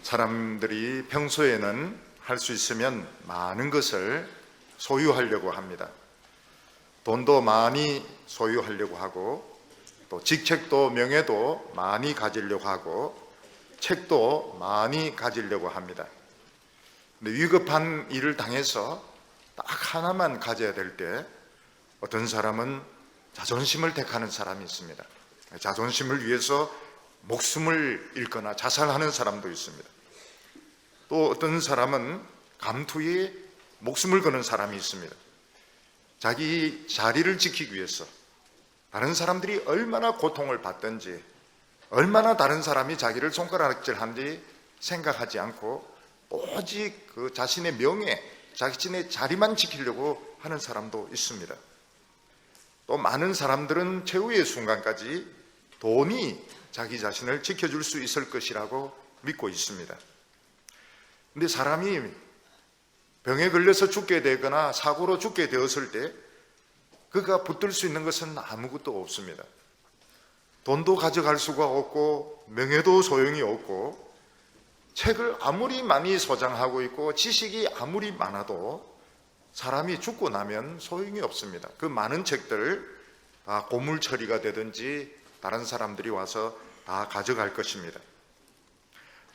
사람들이 평소에는 할 수 있으면 많은 것을 소유하려고 합니다. 돈도 많이 소유하려고 하고, 또 직책도 명예도 많이 가지려고 하고, 책도 많이 가지려고 합니다. 근데 위급한 일을 당해서 딱 하나만 가져야 될 때 어떤 사람은 자존심을 택하는 사람이 있습니다. 자존심을 위해서 목숨을 잃거나 자살하는 사람도 있습니다. 또 어떤 사람은 감투에 목숨을 거는 사람이 있습니다. 자기 자리를 지키기 위해서 다른 사람들이 얼마나 고통을 받든지, 얼마나 다른 사람이 자기를 손가락질하는지 생각하지 않고 오직 그 자신의 명예, 자신의 자리만 지키려고 하는 사람도 있습니다. 또 많은 사람들은 최후의 순간까지 돈이 자기 자신을 지켜줄 수 있을 것이라고 믿고 있습니다. 근데 사람이 병에 걸려서 죽게 되거나 사고로 죽게 되었을 때 그가 붙들 수 있는 것은 아무것도 없습니다. 돈도 가져갈 수가 없고, 명예도 소용이 없고, 책을 아무리 많이 소장하고 있고 지식이 아무리 많아도 사람이 죽고 나면 소용이 없습니다. 그 많은 책들 다 고물 처리가 되든지 다른 사람들이 와서 다 가져갈 것입니다.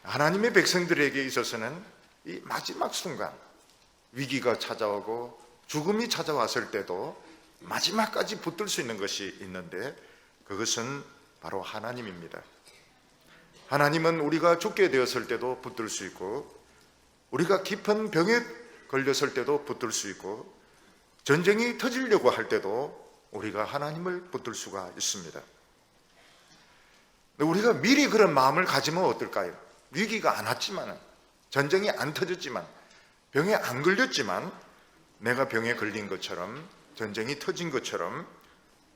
하나님의 백성들에게 있어서는 이 마지막 순간, 위기가 찾아오고 죽음이 찾아왔을 때도 마지막까지 붙들 수 있는 것이 있는데, 그것은 바로 하나님입니다. 하나님은 우리가 죽게 되었을 때도 붙들 수 있고, 우리가 깊은 병에 걸렸을 때도 붙들 수 있고, 전쟁이 터지려고 할 때도 우리가 하나님을 붙들 수가 있습니다. 우리가 미리 그런 마음을 가지면 어떨까요? 위기가 안 왔지만, 전쟁이 안 터졌지만, 병에 안 걸렸지만, 내가 병에 걸린 것처럼, 전쟁이 터진 것처럼,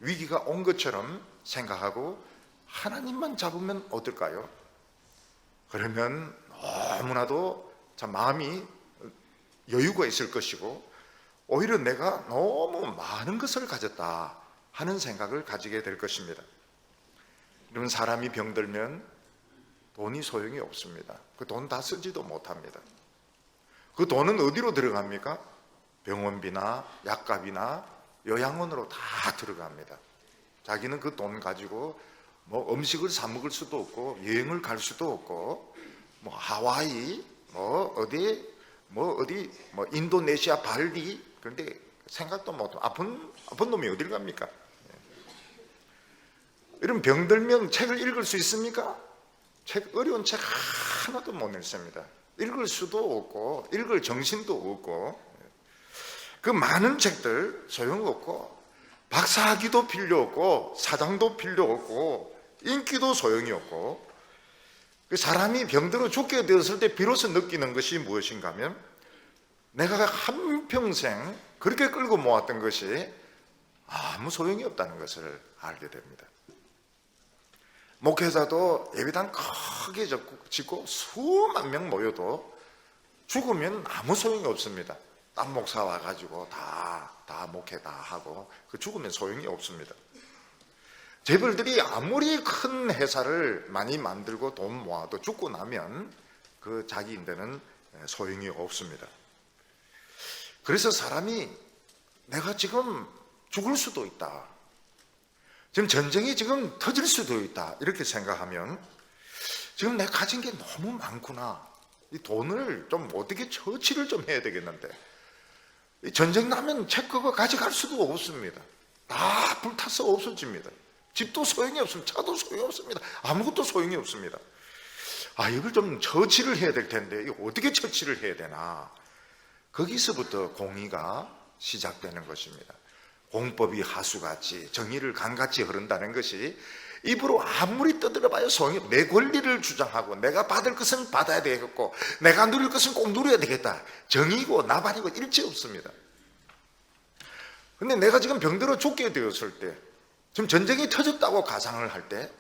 위기가 온 것처럼 생각하고 하나님만 잡으면 어떨까요? 그러면 너무나도 참 마음이 여유가 있을 것이고, 오히려 내가 너무 많은 것을 가졌다 하는 생각을 가지게 될 것입니다. 이런 사람이 병들면 돈이 소용이 없습니다. 그 돈 다 쓰지도 못합니다. 그 돈은 어디로 들어갑니까? 병원비나 약값이나 요양원으로 다 들어갑니다. 자기는 그 돈 가지고 뭐 음식을 사 먹을 수도 없고, 여행을 갈 수도 없고, 뭐 하와이, 어디 인도네시아 발리, 그런데 생각도 못하고 아픈 놈이 어딜 갑니까? 이런 병들면 책을 읽을 수 있습니까? 어려운 책 하나도 못 읽습니다. 읽을 수도 없고, 읽을 정신도 없고, 그 많은 책들 소용없고, 박사학위도 필요 없고, 사장도 필요 없고, 인기도 소용이 없고, 그 사람이 병들어 죽게 되었을 때 비로소 느끼는 것이 무엇인가 하면, 내가 한평생 그렇게 끌고 모았던 것이 아무 소용이 없다는 것을 알게 됩니다. 목회자도 예배당 크게 짓고 수만 명 모여도 죽으면 아무 소용이 없습니다. 딴 목사 와가지고 다 목회 다 하고, 그 죽으면 소용이 없습니다. 재벌들이 아무리 큰 회사를 많이 만들고 돈 모아도 죽고 나면 그 자기 인데는 소용이 없습니다. 그래서 사람이 내가 지금 죽을 수도 있다, 지금 전쟁이 지금 터질 수도 있다, 이렇게 생각하면 지금 내가 가진 게 너무 많구나, 이 돈을 좀 어떻게 처치를 좀 해야 되겠는데, 전쟁 나면 책 그거 가져갈 수도 없습니다. 다 불타서 없어집니다. 집도 소용이 없습니다. 차도 소용이 없습니다. 아무것도 소용이 없습니다. 이걸 좀 처치를 해야 될 텐데, 이거 어떻게 처치를 해야 되나? 거기서부터 공의가 시작되는 것입니다. 공법이 하수같이, 정의를 강같이 흐른다는 것이 입으로 아무리 떠들어봐야 소용이 없어요. 내 권리를 주장하고 내가 받을 것은 받아야 되겠고, 내가 누릴 것은 꼭 누려야 되겠다, 정의고 나발이고 일체 없습니다. 근데 내가 지금 병들어 죽게 되었을 때, 지금 전쟁이 터졌다고 가상을 할 때,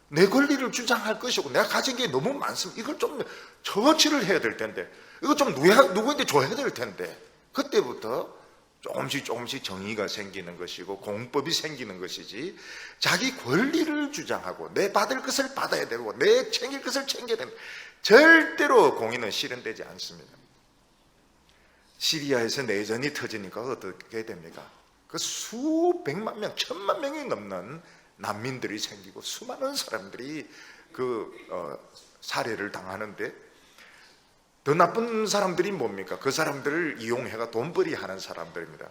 내 권리를 주장할 것이고 내가 가진 게 너무 많습니다. 이걸 좀 처치를 해야 될 텐데, 이거 좀 누구한테 줘야 될 텐데, 그때부터 조금씩 정의가 생기는 것이고 공법이 생기는 것이지, 자기 권리를 주장하고 내 받을 것을 받아야 되고 내 챙길 것을 챙겨야 되는, 절대로 공의는 실현되지 않습니다. 시리아에서 내전이 터지니까 어떻게 됩니까? 그 수백만 명, 천만 명이 넘는 난민들이 생기고 수많은 사람들이 살해를 당하는데, 더 나쁜 사람들이 뭡니까? 그 사람들을 이용해가 돈벌이 하는 사람들입니다.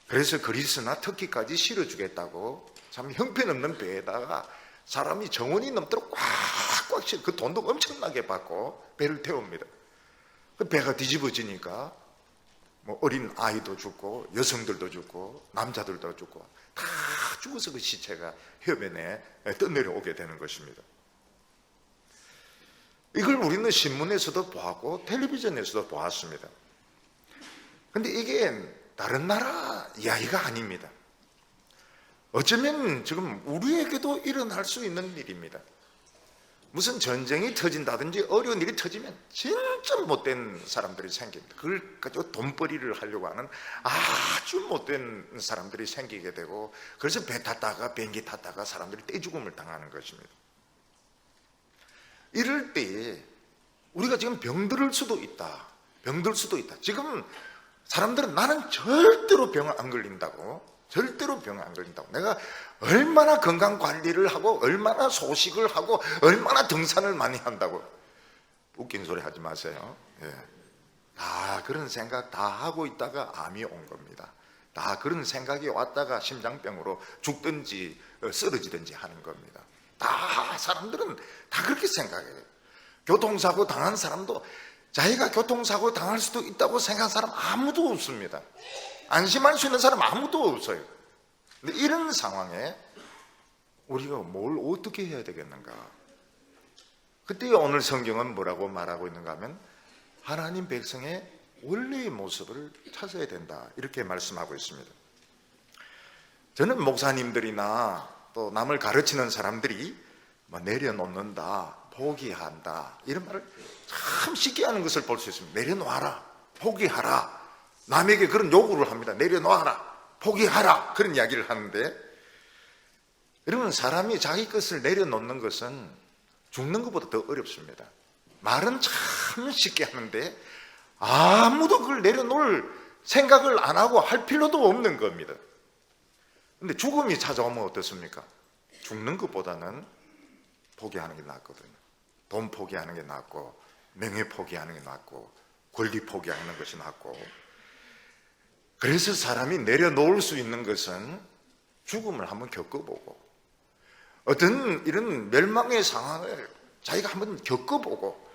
그래서 그리스나 터키까지 실어주겠다고 참 형편없는 배에다가 사람이 정원이 넘도록 꽉꽉 실어, 그 돈도 엄청나게 받고 배를 태웁니다. 그 배가 뒤집어지니까 뭐 어린 아이도 죽고 여성들도 죽고 남자들도 죽고 다 죽어서 그 시체가 해변에 떠내려오게 되는 것입니다. 이걸 우리는 신문에서도 보았고 텔레비전에서도 보았습니다. 근데 이게 다른 나라 이야기가 아닙니다. 어쩌면 지금 우리에게도 일어날 수 있는 일입니다. 무슨 전쟁이 터진다든지 어려운 일이 터지면 진짜 못된 사람들이 생깁니다. 그걸 가지고 돈벌이를 하려고 하는 아주 못된 사람들이 생기게 되고, 그래서 배 탔다가 비행기 탔다가 사람들이 떼죽음을 당하는 것입니다. 이럴 때 우리가 지금 병들 수도 있다. 병들 수도 있다. 지금 사람들은 나는 절대로 병 안 걸린다고, 절대로 병 안 걸린다고, 내가 얼마나 건강 관리를 하고 얼마나 소식을 하고 얼마나 등산을 많이 한다고, 웃긴 소리 하지 마세요. 예. 다 그런 생각 다 하고 있다가 암이 온 겁니다. 다 그런 생각이 왔다가 심장병으로 죽든지 쓰러지든지 하는 겁니다. 다 사람들은 다 그렇게 생각해요. 교통사고 당한 사람도 자기가 교통사고 당할 수도 있다고 생각하는 사람 아무도 없습니다. 안심할 수 있는 사람 아무도 없어요. 근데 이런 상황에 우리가 뭘 어떻게 해야 되겠는가? 그때 오늘 성경은 뭐라고 말하고 있는가 하면, 하나님 백성의 원래의 모습을 찾아야 된다, 이렇게 말씀하고 있습니다. 저는 목사님들이나 또 남을 가르치는 사람들이 뭐 내려놓는다, 포기한다, 이런 말을 참 쉽게 하는 것을 볼 수 있습니다. 내려놓아라, 포기하라. 남에게 그런 요구를 합니다. 내려놓아라, 포기하라, 그런 이야기를 하는데, 여러분, 사람이 자기 것을 내려놓는 것은 죽는 것보다 더 어렵습니다. 말은 참 쉽게 하는데 아무도 그걸 내려놓을 생각을 안 하고 할 필요도 없는 겁니다. 근데 죽음이 찾아오면 어떻습니까? 죽는 것보다는 포기하는 게 낫거든요. 돈 포기하는 게 낫고, 명예 포기하는 게 낫고, 권리 포기하는 것이 낫고. 그래서 사람이 내려놓을 수 있는 것은 죽음을 한번 겪어보고, 어떤 이런 멸망의 상황을 자기가 한번 겪어보고,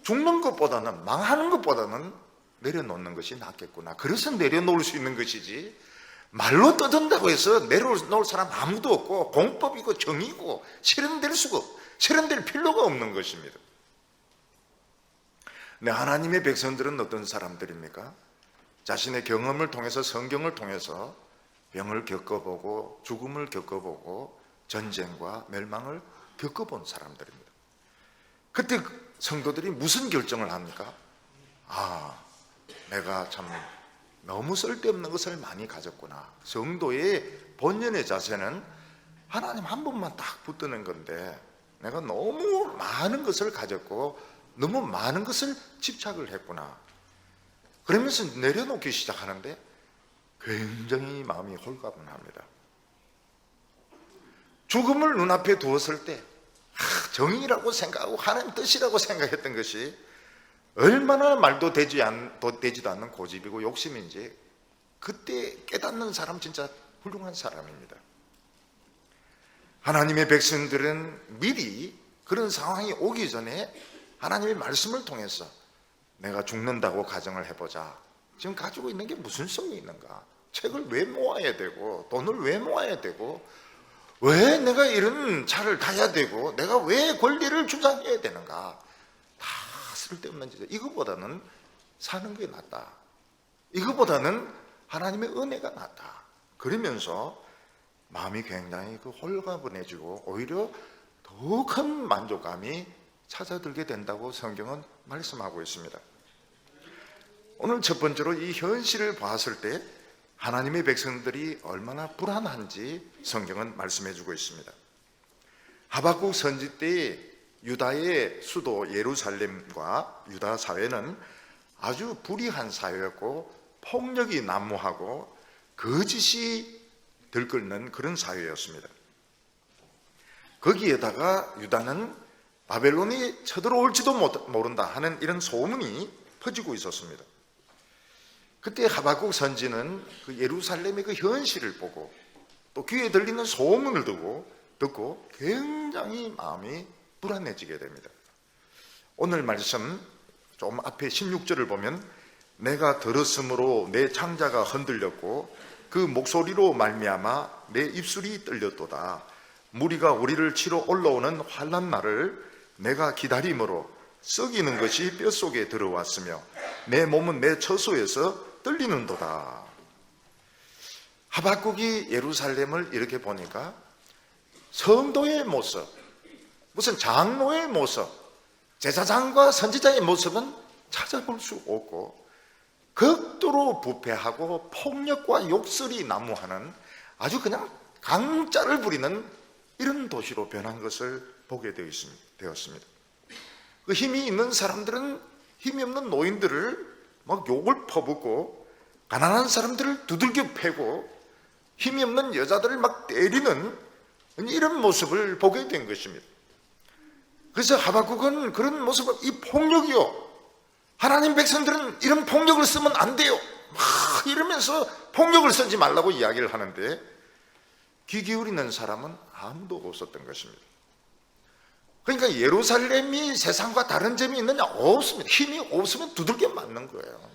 죽는 것보다는, 망하는 것보다는 내려놓는 것이 낫겠구나. 그래서 내려놓을 수 있는 것이지, 말로 떠든다고 해서 내려놓을 사람 아무도 없고, 공법이고 정의고 실현될 필요가 없는 것입니다. 근데 하나님의 백성들은 어떤 사람들입니까? 자신의 경험을 통해서, 성경을 통해서 병을 겪어보고 죽음을 겪어보고 전쟁과 멸망을 겪어본 사람들입니다. 그때 성도들이 무슨 결정을 합니까? 내가 참 너무 쓸데없는 것을 많이 가졌구나. 성도의 본연의 자세는 하나님 한 분만 딱 붙드는 건데, 내가 너무 많은 것을 가졌고 너무 많은 것을 집착을 했구나. 그러면서 내려놓기 시작하는데 굉장히 마음이 홀가분합니다. 죽음을 눈앞에 두었을 때 정의라고 생각하고 하나님 뜻이라고 생각했던 것이 얼마나 말도 되지도 않는 고집이고 욕심인지, 그때 깨닫는 사람 진짜 훌륭한 사람입니다. 하나님의 백성들은 미리 그런 상황이 오기 전에 하나님의 말씀을 통해서 내가 죽는다고 가정을 해보자. 지금 가지고 있는 게 무슨 소용이 있는가? 책을 왜 모아야 되고, 돈을 왜 모아야 되고, 왜 내가 이런 차를 타야 되고, 내가 왜 권리를 주장해야 되는가? 다 쓸데없는 짓. 이거보다는 사는 게 낫다. 이거보다는 하나님의 은혜가 낫다. 그러면서 마음이 굉장히 홀가분해지고 오히려 더 큰 만족감이 찾아들게 된다고 성경은 말씀하고 있습니다. 오늘 첫 번째로 이 현실을 봤을 때 하나님의 백성들이 얼마나 불안한지 성경은 말씀해 주고 있습니다. 하박국 선지 때 유다의 수도 예루살렘과 유다 사회는 아주 불의한 사회였고 폭력이 난무하고 거짓이 들끓는 그런 사회였습니다. 거기에다가 유다는 바벨론이 쳐들어올지도 모른다 하는 이런 소문이 퍼지고 있었습니다. 그때 하박국 선지는 그 예루살렘의 그 현실을 보고 또 귀에 들리는 소문을 듣고 굉장히 마음이 불안해지게 됩니다. 오늘 말씀 좀 앞에 16절을 보면 내가 들었으므로 내 창자가 흔들렸고 그 목소리로 말미암아 내 입술이 떨렸도다. 무리가 우리를 치러 올라오는 환난 날을 내가 기다림으로 썩이는 것이 뼛속에 들어왔으며 내 몸은 내 처소에서 떨리는도다. 하박국이 예루살렘을 이렇게 보니까 성도의 모습, 무슨 장로의 모습, 제사장과 선지자의 모습은 찾아볼 수 없고 극도로 부패하고 폭력과 욕설이 난무하는 아주 그냥 강짜를 부리는 이런 도시로 변한 것을 보게 되었습니다. 그 힘이 있는 사람들은 힘이 없는 노인들을 막 욕을 퍼붓고 가난한 사람들을 두들겨 패고 힘이 없는 여자들을 막 때리는 이런 모습을 보게 된 것입니다. 그래서 하박국은 그런 모습을 이 폭력이요, 하나님 백성들은 이런 폭력을 쓰면 안 돼요 막 이러면서 폭력을 쓰지 말라고 이야기를 하는데 귀 기울이는 사람은 아무도 없었던 것입니다. 그러니까 예루살렘이 세상과 다른 점이 있느냐? 없습니다. 힘이 없으면 두들겨 맞는 거예요.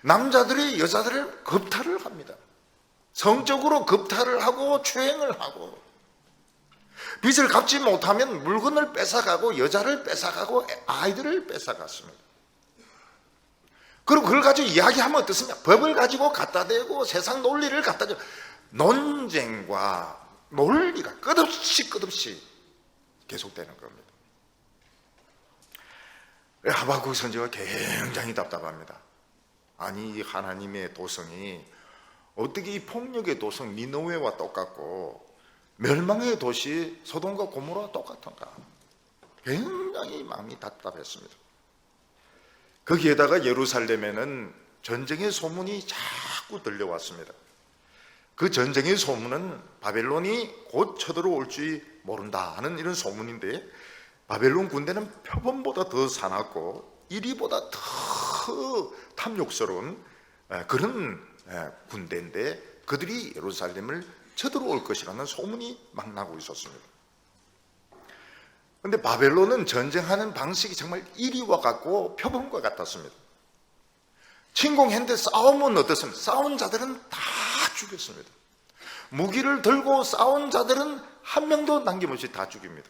남자들이 여자들을 겁탈을 합니다. 성적으로 겁탈을 하고 추행을 하고 빚을 갚지 못하면 물건을 뺏어가고 여자를 뺏어가고 아이들을 뺏어갔습니다. 그리고 그걸 가지고 이야기하면 어떻습니까? 법을 가지고 갖다 대고 세상 논리를 갖다 대고 논쟁과 논리가 끝없이 계속되는 겁니다. 하박국 선지가 굉장히 답답합니다. 아니 하나님의 도성이 어떻게 이 폭력의 도성 니느웨와 똑같고 멸망의 도시 소돔과 고모라와 똑같은가? 굉장히 마음이 답답했습니다. 거기에다가 예루살렘에는 전쟁의 소문이 자꾸 들려왔습니다. 그 전쟁의 소문은 바벨론이 곧 쳐들어올지 모른다 하는 이런 소문인데 바벨론 군대는 표범보다 더 사납고 이리보다 더 탐욕스러운 그런 군대인데 그들이 예루살렘을 쳐들어올 것이라는 소문이 막 나고 있었습니다. 그런데 바벨론은 전쟁하는 방식이 정말 이리와 같고 표범과 같았습니다. 침공했는데 싸우면 어떻습니까? 싸운 자들은 다 죽였습니다. 무기를 들고 싸운 자들은 한 명도 남김없이 다 죽입니다.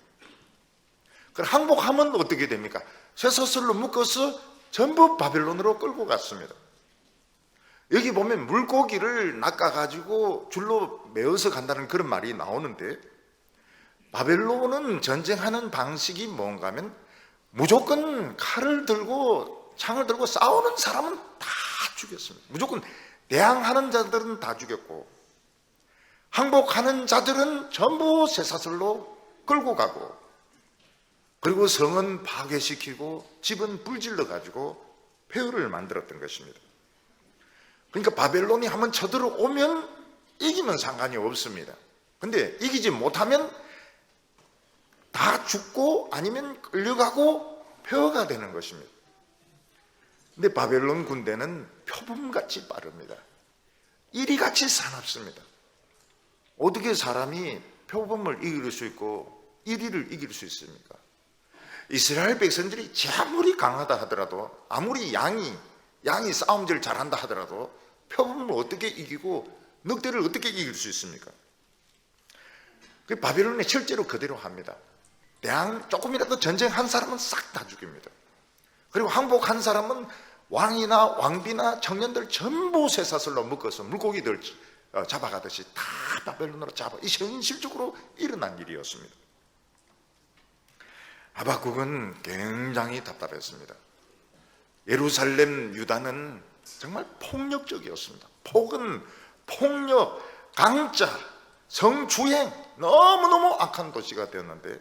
그럼 항복하면 어떻게 됩니까? 쇠사슬로 묶어서 전부 바벨론으로 끌고 갔습니다. 여기 보면 물고기를 낚아가지고 줄로 메어서 간다는 그런 말이 나오는데 바벨론은 전쟁하는 방식이 뭔가 하면 무조건 칼을 들고 창을 들고 싸우는 사람은 다 죽였습니다. 무조건 대항하는 자들은 다 죽였고 항복하는 자들은 전부 쇠사슬로 끌고 가고 그리고 성은 파괴시키고 집은 불질러 가지고 폐허를 만들었던 것입니다. 그러니까 바벨론이 한번 쳐들어오면 이기면 상관이 없습니다. 근데 이기지 못하면 다 죽고 아니면 끌려가고 폐허가 되는 것입니다. 근데 바벨론 군대는 표범같이 빠릅니다. 이리같이 사납습니다. 어떻게 사람이 표범을 이길 수 있고 이리를 이길 수 있습니까? 이스라엘 백성들이 아무리 강하다 하더라도 아무리 양이 싸움질 잘한다 하더라도 표범을 어떻게 이기고 늑대를 어떻게 이길 수 있습니까? 그 바벨론에 실제로 그대로 합니다. 조금이라도 전쟁한 사람은 싹 다 죽입니다. 그리고 항복한 사람은 왕이나 왕비나 청년들 전부 쇠사슬로 묶어서 물고기들 잡아가듯이 다 바벨론으로 잡아. 이 현실적으로 일어난 일이었습니다. 하박국은 굉장히 답답했습니다. 예루살렘 유다는 정말 폭력적이었습니다. 폭력, 강짜, 성추행 너무너무 악한 도시가 되었는데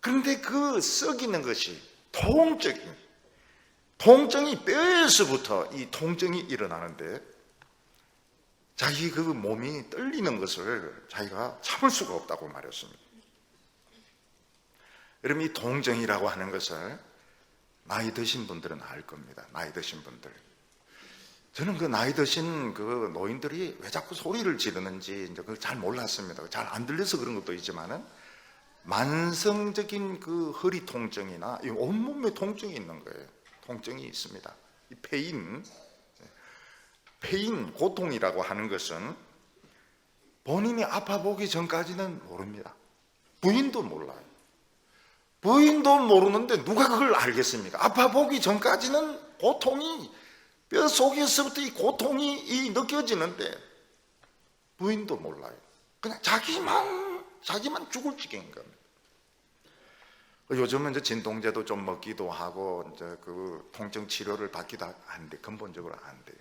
그런데 그 썩이는 것이 통증이 뼈에서부터 이 통증이 일어나는데 자기 그 몸이 떨리는 것을 자기가 참을 수가 없다고 말했습니다. 여러분, 이 통증이라고 하는 것을 나이 드신 분들은 알 겁니다. 나이 드신 분들. 저는 그 나이 드신 그 노인들이 왜 자꾸 소리를 지르는지 이제 그걸 잘 몰랐습니다. 잘 안 들려서 그런 것도 있지만은 만성적인 그 허리 통증이나 이 온몸에 통증이 있는 거예요. 통증이 있습니다. 이 페인, 고통이라고 하는 것은 본인이 아파 보기 전까지는 모릅니다. 부인도 몰라요. 부인도 모르는데 누가 그걸 알겠습니까? 아파 보기 전까지는 고통이 뼈 속에서부터 이 고통이 느껴지는데 부인도 몰라요. 그냥 자기만 죽을 지경인 겁니다. 요즘은 이제 진통제도 좀 먹기도 하고 이제 그 통증 치료를 받기도 하는데 근본적으로 안 돼요.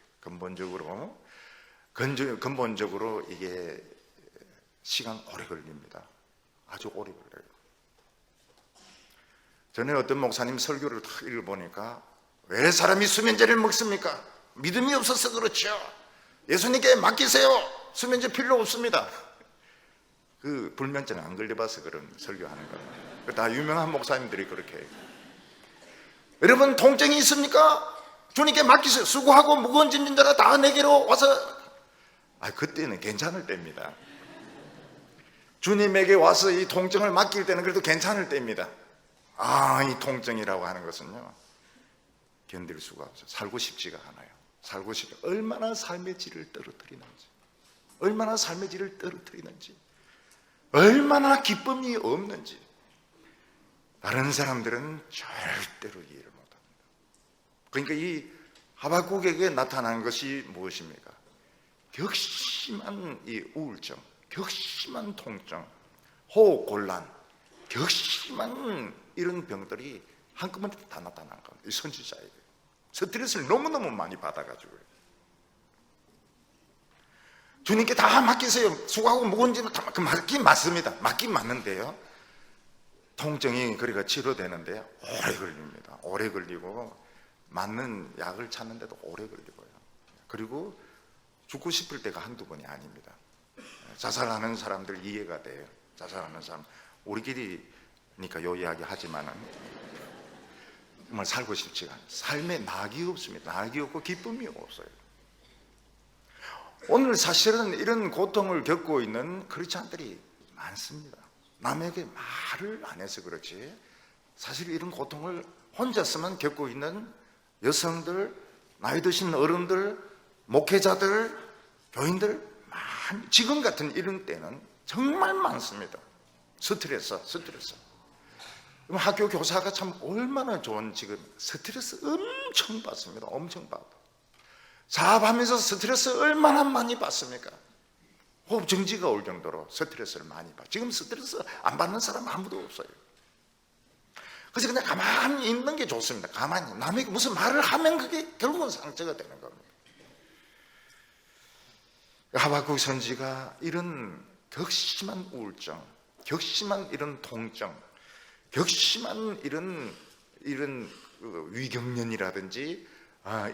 근본적으로 이게 시간 오래 걸립니다. 아주 오래 걸려요. 전에 어떤 목사님 설교를 다 읽어보니까 왜 사람이 수면제를 먹습니까? 믿음이 없어서 그렇죠. 예수님께 맡기세요. 수면제 필요 없습니다. 그 불면증 안 걸려봐서 그런 설교하는 거예요. 다 유명한 목사님들이 그렇게 해요. 여러분, 통증이 있습니까? 주님께 맡기세요. 수고하고 무거운 짐진 자가 다 내게로 와서. 그때는 괜찮을 때입니다. 주님에게 와서 이 통증을 맡길 때는 그래도 괜찮을 때입니다. 이 통증이라고 하는 것은요, 견딜 수가 없어요. 살고 싶지가 않아요. 얼마나 삶의 질을 떨어뜨리는지, 얼마나 기쁨이 없는지 다른 사람들은 절대로 이해를 못합니다. 그러니까 이 하박국에게 나타난 것이 무엇입니까? 격심한 이 우울증, 격심한 통증, 호흡곤란, 격심한 이런 병들이 한꺼번에 다 나타난 겁니다. 이 선지자에게 스트레스를 너무너무 많이 받아가지고요. 주님께 다 맡기세요. 수고하고 무거운 짐을 다 맡긴 맞습니다. 맡긴 맞는데요, 통증이 그러니까 치료되는데 오래 걸립니다. 오래 걸리고 맞는 약을 찾는데도 오래 걸리고요. 그리고 죽고 싶을 때가 한두 번이 아닙니다. 자살하는 사람들 이해가 돼요. 자살하는 사람, 우리끼리니까 요 이야기 하지만은 정말 살고 싶지가 않아요. 삶에 낙이 없습니다. 낙이 없고 기쁨이 없어요. 오늘 사실은 이런 고통을 겪고 있는 크리스찬들이 많습니다. 남에게 말을 안 해서 그렇지 사실 이런 고통을 혼자서만 겪고 있는 여성들, 나이 드신 어른들, 목회자들, 교인들 지금 같은 이런 때는 정말 많습니다. 스트레스. 학교 교사가 참 얼마나 좋은, 지금 스트레스 엄청 받습니다. 엄청 받아. 사업하면서 스트레스 얼마나 많이 받습니까? 호흡 정지가 올 정도로 스트레스를 많이 받아. 지금 스트레스 안 받는 사람 아무도 없어요. 그래서 그냥 가만히 있는 게 좋습니다. 가만히. 남에게 무슨 말을 하면 그게 결국은 상처가 되는 겁니다. 하박국 선지가 이런 격심한 우울증, 격심한 이런 통증, 격심한 이런 위경련이라든지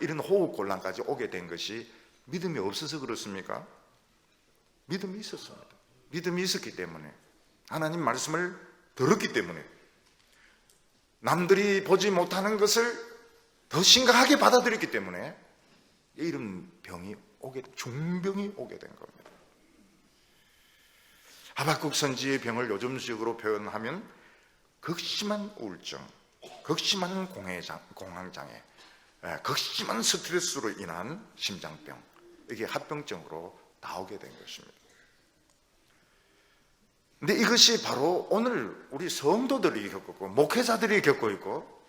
이런 호흡곤란까지 오게 된 것이 믿음이 없어서 그렇습니까? 믿음이 있었습니다. 믿음이 있었기 때문에, 하나님 말씀을 들었기 때문에, 남들이 보지 못하는 것을 더 심각하게 받아들였기 때문에 이런 병이 중병이 오게 된 겁니다. 하박국 선지의 병을 요즘식으로 표현하면 극심한 우울증, 극심한 공황장애, 극심한 스트레스로 인한 심장병, 이게 합병증으로 나오게 된 것입니다. 근데 이것이 바로 오늘 우리 성도들이 겪고 있고 목회자들이 겪고 있고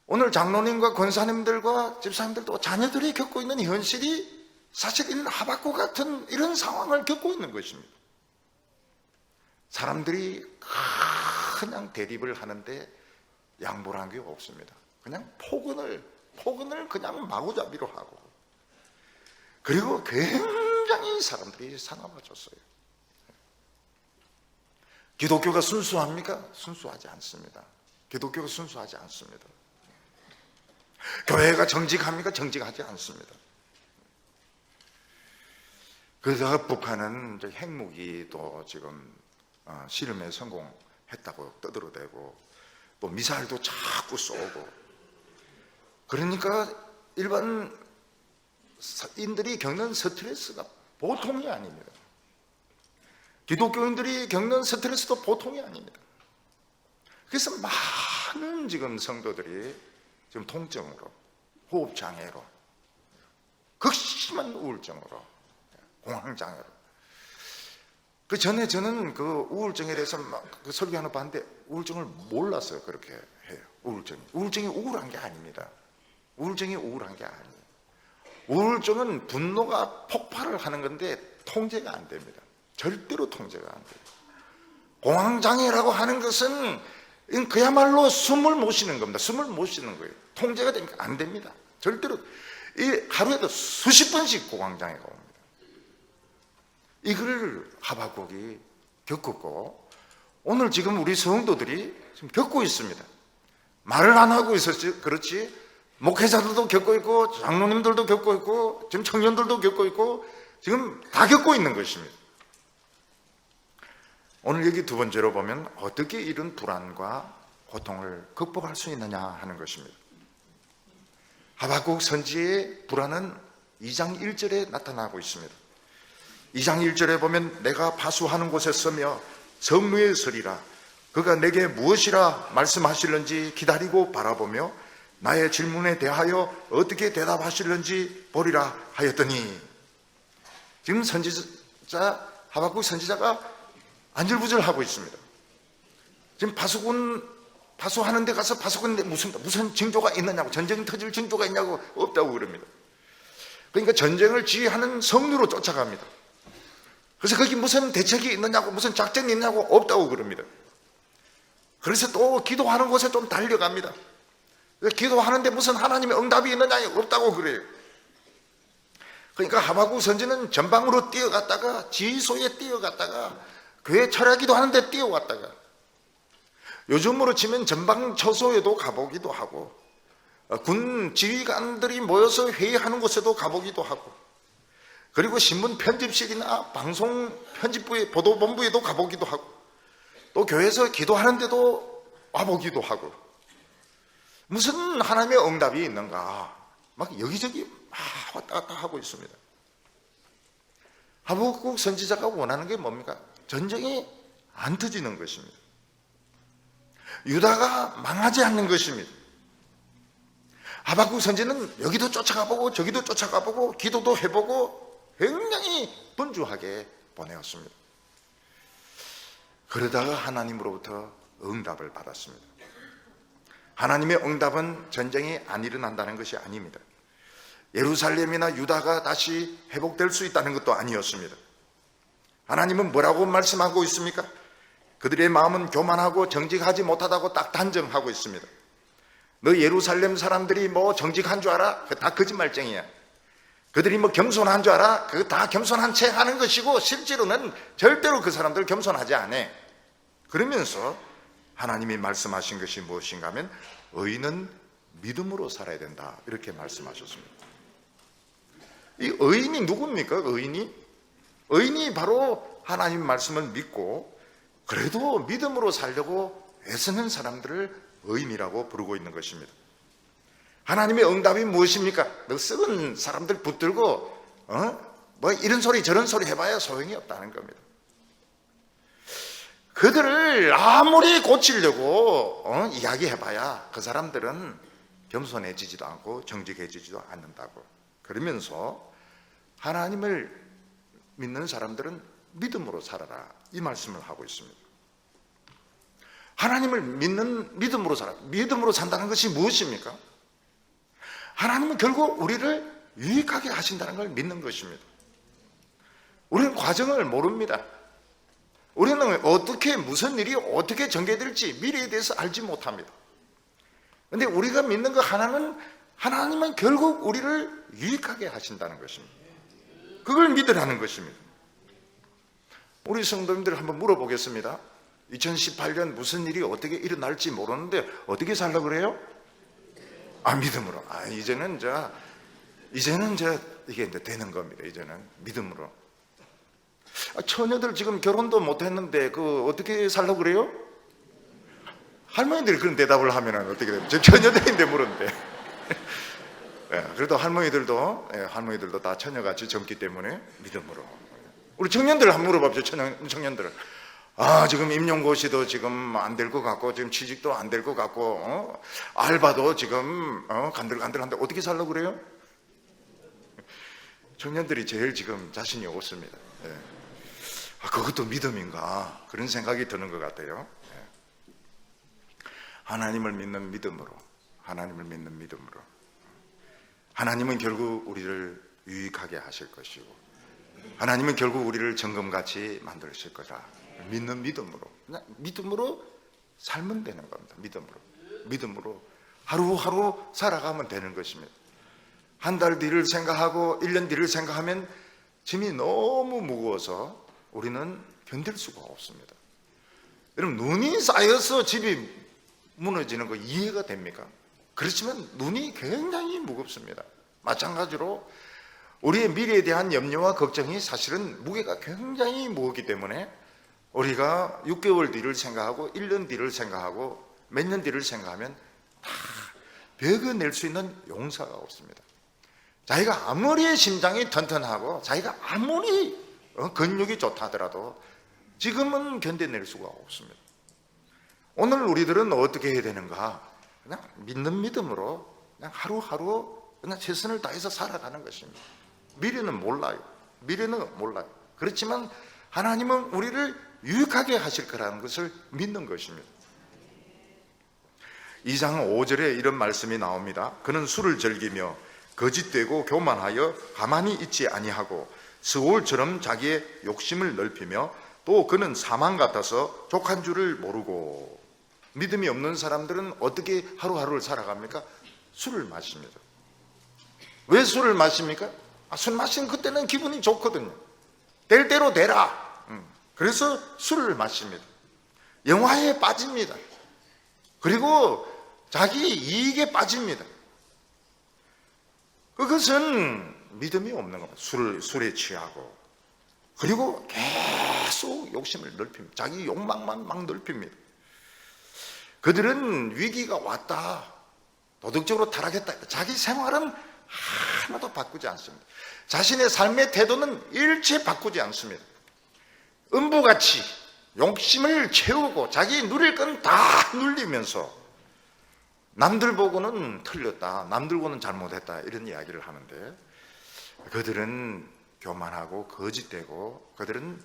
오늘 장로님과 권사님들과 집사님들도 자녀들이 겪고 있는 현실이 사실 이런 하박국 같은 이런 상황을 겪고 있는 것입니다. 사람들이 그냥 대립을 하는데 양보를 한 게 없습니다. 그냥 포근을 그냥 마구잡이로 하고, 그리고 굉장히 사람들이 사나워졌어요. 기독교가 순수합니까? 순수하지 않습니다. 기독교가 순수하지 않습니다. 교회가 정직합니까? 정직하지 않습니다. 그래서 북한은 이제 핵무기도 지금 실험에 성공했다고 떠들어대고 또 미사일도 자꾸 쏘고, 그러니까 일반인들이 겪는 스트레스가 보통이 아닙니다. 기독교인들이 겪는 스트레스도 보통이 아닙니다. 그래서 많은 지금 성도들이 지금 통증으로, 호흡장애로, 극심한 우울증으로, 공황장애로. 그 전에 저는 그 우울증에 대해서 막 그 설교하는 봤는데 우울증을 몰랐어요. 그렇게 해요. 우울증이 우울한 게 아닙니다. 우울증이 우울한 게 아니에요. 우울증은 분노가 폭발을 하는 건데 통제가 안 됩니다. 절대로 통제가 안 돼요. 공황장애라고 하는 것은 그야말로 숨을 못 쉬는 겁니다. 숨을 못 쉬는 거예요. 통제가 되니까 안 됩니다. 절대로. 하루에도 수십 번씩 공황장애가 옵니다. 이걸 하박국이 겪었고, 오늘 지금 우리 성도들이 지금 겪고 있습니다. 말을 안 하고 있었지, 그렇지? 목회자들도 겪고 있고, 장로님들도 겪고 있고, 지금 청년들도 겪고 있고, 지금 다 겪고 있는 것입니다. 오늘 여기 두 번째로 보면 어떻게 이런 불안과 고통을 극복할 수 있느냐 하는 것입니다. 하박국 선지의 불안은 2장 1절에 나타나고 있습니다. 2장 1절에 보면 내가 파수하는 곳에 서며 성루에 서리라. 그가 내게 무엇이라 말씀하실는지 기다리고 바라보며 나의 질문에 대하여 어떻게 대답하실는지 보리라 하였더니, 지금 선지자 하박국 선지자가 안절부절하고 있습니다. 지금 파수하는 데 가서 파수꾼인데 무슨 징조가 있느냐고, 전쟁이 터질 징조가 있냐고, 없다고 그럽니다. 그러니까 전쟁을 지휘하는 성루로 쫓아갑니다. 그래서 거기 무슨 대책이 있느냐고, 무슨 작전이 있냐고, 없다고 그럽니다. 그래서 또 기도하는 곳에 좀 달려갑니다. 기도하는데 무슨 하나님의 응답이 있느냐, 없다고 그래요. 그러니까 하박국 선지는 전방으로 뛰어갔다가 지휘소에 뛰어갔다가 교회 철야기도 하는데 뛰어왔다가, 요즘으로 치면 전방처소에도 가보기도 하고, 군 지휘관들이 모여서 회의하는 곳에도 가보기도 하고, 그리고 신문 편집실이나 방송 편집부의 보도본부에도 가보기도 하고, 또 교회에서 기도하는데도 와보기도 하고, 무슨 하나님의 응답이 있는가 막 여기저기 왔다 갔다 하고 있습니다. 하박국 선지자가 원하는 게 뭡니까? 전쟁이 안 터지는 것입니다. 유다가 망하지 않는 것입니다. 하박국 선지는 여기도 쫓아가보고 저기도 쫓아가보고 기도도 해보고 굉장히 분주하게 보내었습니다. 그러다가 하나님으로부터 응답을 받았습니다. 하나님의 응답은 전쟁이 안 일어난다는 것이 아닙니다. 예루살렘이나 유다가 다시 회복될 수 있다는 것도 아니었습니다. 하나님은 뭐라고 말씀하고 있습니까? 그들의 마음은 교만하고 정직하지 못하다고 딱 단정하고 있습니다. 너 예루살렘 사람들이 뭐 정직한 줄 알아? 그거 다 거짓말쟁이야. 그들이 뭐 겸손한 줄 알아? 그거 다 겸손한 채 하는 것이고, 실제로는 절대로 그 사람들 겸손하지 않아. 그러면서 하나님이 말씀하신 것이 무엇인가 하면 의인은 믿음으로 살아야 된다, 이렇게 말씀하셨습니다. 이 의인이 누굽니까? 의인이 바로 하나님 말씀을 믿고 그래도 믿음으로 살려고 애쓰는 사람들을 의인이라고 부르고 있는 것입니다. 하나님의 응답이 무엇입니까? 너 썩은 사람들 붙들고 뭐 이런 소리 저런 소리 해봐야 소용이 없다는 겁니다. 그들을 아무리 고치려고 이야기해봐야 그 사람들은 겸손해지지도 않고 정직해지지도 않는다고. 그러면서 하나님을 믿는 사람들은 믿음으로 살아라, 이 말씀을 하고 있습니다. 하나님을 믿는 믿음으로 살아. 믿음으로 산다는 것이 무엇입니까? 하나님은 결국 우리를 유익하게 하신다는 걸 믿는 것입니다. 우리는 과정을 모릅니다. 우리는 어떻게, 무슨 일이 어떻게 전개될지 미래에 대해서 알지 못합니다. 그런데 우리가 믿는 것 하나는, 하나님은 결국 우리를 유익하게 하신다는 것입니다. 그걸 믿으라는 것입니다. 우리 성도님들 한번 물어보겠습니다. 2018년 무슨 일이 어떻게 일어날지 모르는데 어떻게 살려고 그래요? 믿음으로. 이제는 이게 이제 되는 겁니다. 이제는 믿음으로. 처녀들 지금 결혼도 못 했는데 어떻게 살려고 그래요? 할머니들이 그런 대답을 하면 어떻게 돼요? 저 처녀들인데 물었는데. 그래도 할머니들도 다 처녀같이 젊기 때문에 믿음으로. 우리 청년들 한번 물어봅시다. 청년들. 지금 임용고시도 지금 안 될 것 같고, 지금 취직도 안 될 것 같고, 알바도 지금 간들간들한데 어떻게 살려고 그래요? 청년들이 제일 지금 자신이 없습니다. 그것도 믿음인가? 그런 생각이 드는 것 같아요. 하나님을 믿는 믿음으로. 하나님은 결국 우리를 유익하게 하실 것이고, 하나님은 결국 우리를 정금같이 만드실 거다. 믿는 믿음으로. 그냥 믿음으로 살면 되는 겁니다. 믿음으로 하루하루 살아가면 되는 것입니다. 한 달 뒤를 생각하고 1년 뒤를 생각하면 짐이 너무 무거워서 우리는 견딜 수가 없습니다. 여러분, 눈이 쌓여서 집이 무너지는 거 이해가 됩니까? 그렇지만 눈이 굉장히 무겁습니다. 마찬가지로 우리의 미래에 대한 염려와 걱정이 사실은 무게가 굉장히 무겁기 때문에 우리가 6개월 뒤를 생각하고 1년 뒤를 생각하고 몇 년 뒤를 생각하면 다 베겨낼 수 있는 용사가 없습니다. 자기가 아무리 심장이 튼튼하고 자기가 아무리 근육이 좋다 하더라도 지금은 견뎌낼 수가 없습니다. 오늘 우리들은 어떻게 해야 되는가? 그냥 믿는 믿음으로 그냥 하루하루 그냥 최선을 다해서 살아가는 것입니다. 미래는 몰라요. 그렇지만 하나님은 우리를 유익하게 하실 거라는 것을 믿는 것입니다. 2장 5절에 이런 말씀이 나옵니다. 그는 술을 즐기며 거짓되고 교만하여 가만히 있지 아니하고 스올처럼 자기의 욕심을 넓히며 또 그는 사망 같아서 족한 줄을 모르고. 믿음이 없는 사람들은 어떻게 하루하루를 살아갑니까? 술을 마십니다. 왜 술을 마십니까? 술 마시는 그때는 기분이 좋거든요. 될 대로 되라. 그래서 술을 마십니다. 영화에 빠집니다. 그리고 자기 이익에 빠집니다. 그것은 믿음이 없는 겁니다. 술에 취하고. 그리고 계속 욕심을 넓힙니다. 자기 욕망만 막 넓힙니다. 그들은 위기가 왔다, 도덕적으로 타락했다, 자기 생활은 하나도 바꾸지 않습니다. 자신의 삶의 태도는 일체 바꾸지 않습니다. 음부같이 욕심을 채우고 자기 누릴 건 다 눌리면서 남들 보고는 틀렸다, 남들 보고는 잘못했다, 이런 이야기를 하는데 그들은 교만하고 거짓되고 그들은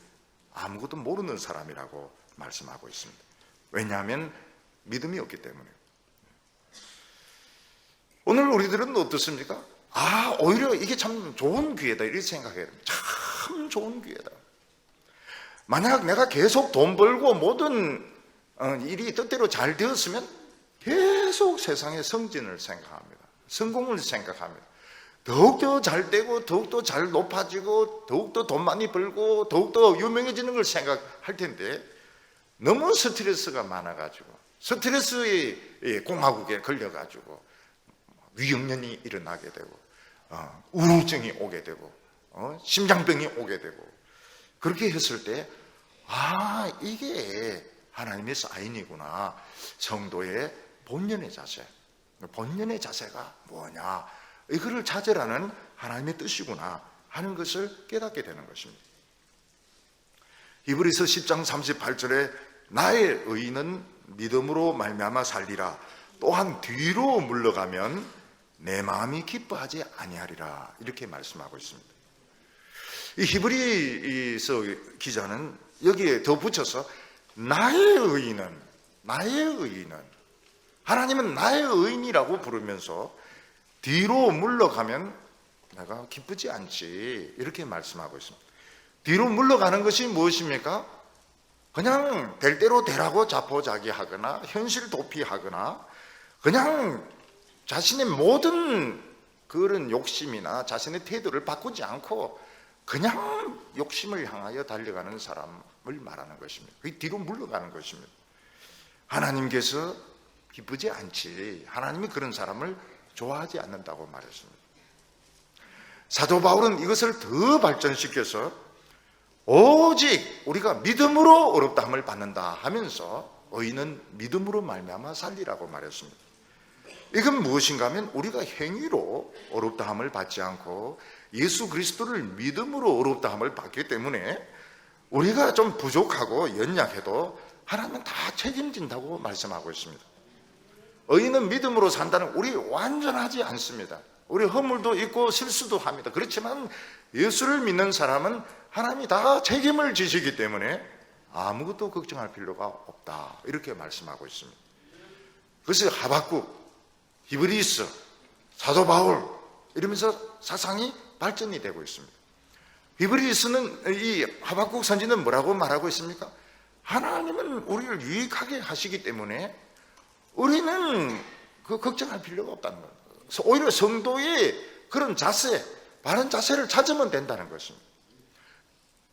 아무것도 모르는 사람이라고 말씀하고 있습니다. 왜냐하면 믿음이 없기 때문에. 오늘 우리들은 어떻습니까? 오히려 이게 참 좋은 기회다, 이렇게 생각해요. 참 좋은 기회다. 만약 내가 계속 돈 벌고 모든 일이 뜻대로 잘 되었으면 계속 세상의 성진을 생각합니다. 성공을 생각합니다. 더욱더 잘 되고 더욱더 잘 높아지고 더욱더 돈 많이 벌고 더욱더 유명해지는 걸 생각할 텐데 너무 스트레스가 많아가지고 스트레스의 공화국에 걸려가지고 위험련이 일어나게 되고 우울증이 오게 되고 심장병이 오게 되고 그렇게 했을 때 이게 하나님의 사인이구나. 성도의 본연의 자세가 뭐냐, 이거를 찾으라는 하나님의 뜻이구나 하는 것을 깨닫게 되는 것입니다. 히브리서 10장 38절에 나의 의인은 믿음으로 말미암아 살리라. 또한 뒤로 물러가면 내 마음이 기뻐하지 아니하리라. 이렇게 말씀하고 있습니다. 이 히브리서 기자는 여기에 더 붙여서 나의 의인은 하나님은 나의 의인이라고 부르면서 뒤로 물러가면 내가 기쁘지 않지, 이렇게 말씀하고 있습니다. 뒤로 물러가는 것이 무엇입니까? 그냥 될 대로 되라고 자포자기하거나 현실 도피하거나 그냥 자신의 모든 그런 욕심이나 자신의 태도를 바꾸지 않고 그냥 욕심을 향하여 달려가는 사람을 말하는 것입니다. 그 뒤로 물러가는 것입니다. 하나님께서 기쁘지 않지, 하나님이 그런 사람을 좋아하지 않는다고 말했습니다. 사도 바울은 이것을 더 발전시켜서 오직 우리가 믿음으로 어렵다함을 받는다 하면서 의인은 믿음으로 말미암아 살리라고 말했습니다. 이건 무엇인가 하면 우리가 행위로 어렵다함을 받지 않고 예수 그리스도를 믿음으로 어렵다함을 받기 때문에 우리가 좀 부족하고 연약해도 하나님은 다 책임진다고 말씀하고 있습니다. 의인은 믿음으로 산다는, 우리 완전하지 않습니다. 우리 허물도 있고 실수도 합니다. 그렇지만 예수를 믿는 사람은 하나님이 다 책임을 지시기 때문에 아무것도 걱정할 필요가 없다, 이렇게 말씀하고 있습니다. 그래서 하박국, 히브리서, 사도 바울 이러면서 사상이 발전이 되고 있습니다. 히브리서는, 이 하박국 선지는 뭐라고 말하고 있습니까? 하나님은 우리를 유익하게 하시기 때문에 우리는 그 걱정할 필요가 없다는 거예요. 오히려 성도의 그런 자세, 바른 자세를 찾으면 된다는 것입니다.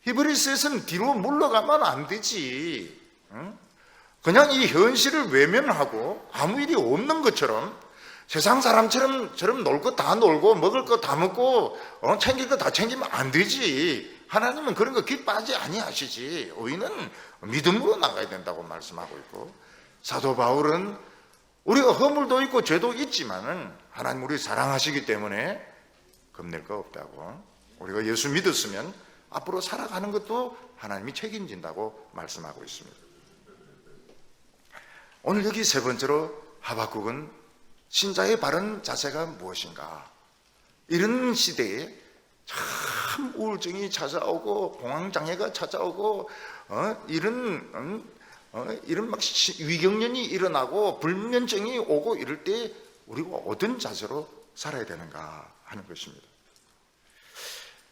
히브리서에서는 뒤로 물러가면 안 되지. 그냥 이 현실을 외면하고 아무 일이 없는 것처럼 세상 사람처럼 놀 거 다 놀고 먹을 거 다 먹고 챙길 거 다 챙기면 안 되지. 하나님은 그런 거 기뻐하지 아니하시지. 의인은 믿음으로 나가야 된다고 말씀하고 있고, 사도 바울은 우리가 허물도 있고 죄도 있지만은 하나님 우리 사랑하시기 때문에 겁낼 거 없다고, 우리가 예수 믿었으면 앞으로 살아가는 것도 하나님이 책임진다고 말씀하고 있습니다. 오늘 여기 세 번째로 하박국은 신자의 바른 자세가 무엇인가, 이런 시대에 참 우울증이 찾아오고 공황장애가 찾아오고 이런 막 위경련이 일어나고 불면증이 오고 이럴 때 우리가 어떤 자세로 살아야 되는가 하는 것입니다.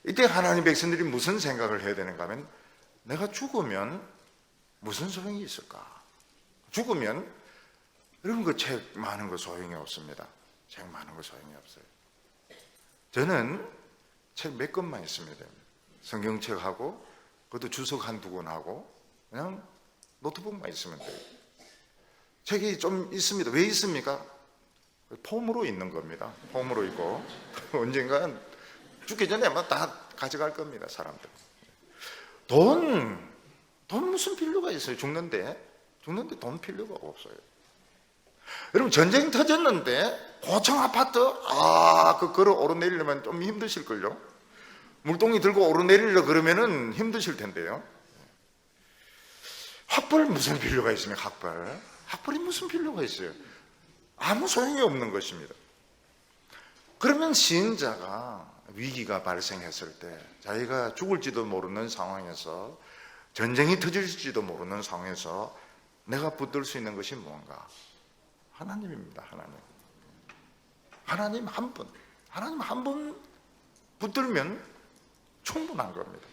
이때 하나님 백성들이 무슨 생각을 해야 되는가 하면, 내가 죽으면 무슨 소용이 있을까? 죽으면, 여러분 그 책 많은 거 소용이 없습니다. 책 많은 거 소용이 없어요. 저는 책 몇 권만 있으면 됩니다. 성경책하고 그것도 주석 한두 권 하고 그냥 노트북만 있으면 돼요. 책이 좀 있습니다. 왜 있습니까? 폼으로 있는 겁니다. 폼으로 있고 언젠간 죽기 전에 아마 다 가져갈 겁니다, 사람들. 돈 무슨 필요가 있어요? 죽는데 돈 필요가 없어요. 여러분, 전쟁 터졌는데 고층 아파트 걸어 오르내리려면 좀 힘드실걸요? 물동이 들고 오르내리려 그러면은 힘드실 텐데요. 학벌 무슨 필요가 있습니까? 학벌이 무슨 필요가 있어요? 아무 소용이 없는 것입니다. 그러면 신자가 위기가 발생했을 때, 자기가 죽을지도 모르는 상황에서, 전쟁이 터질지도 모르는 상황에서 내가 붙들 수 있는 것이 무언가? 하나님입니다. 하나님 한 분 붙들면 충분한 겁니다.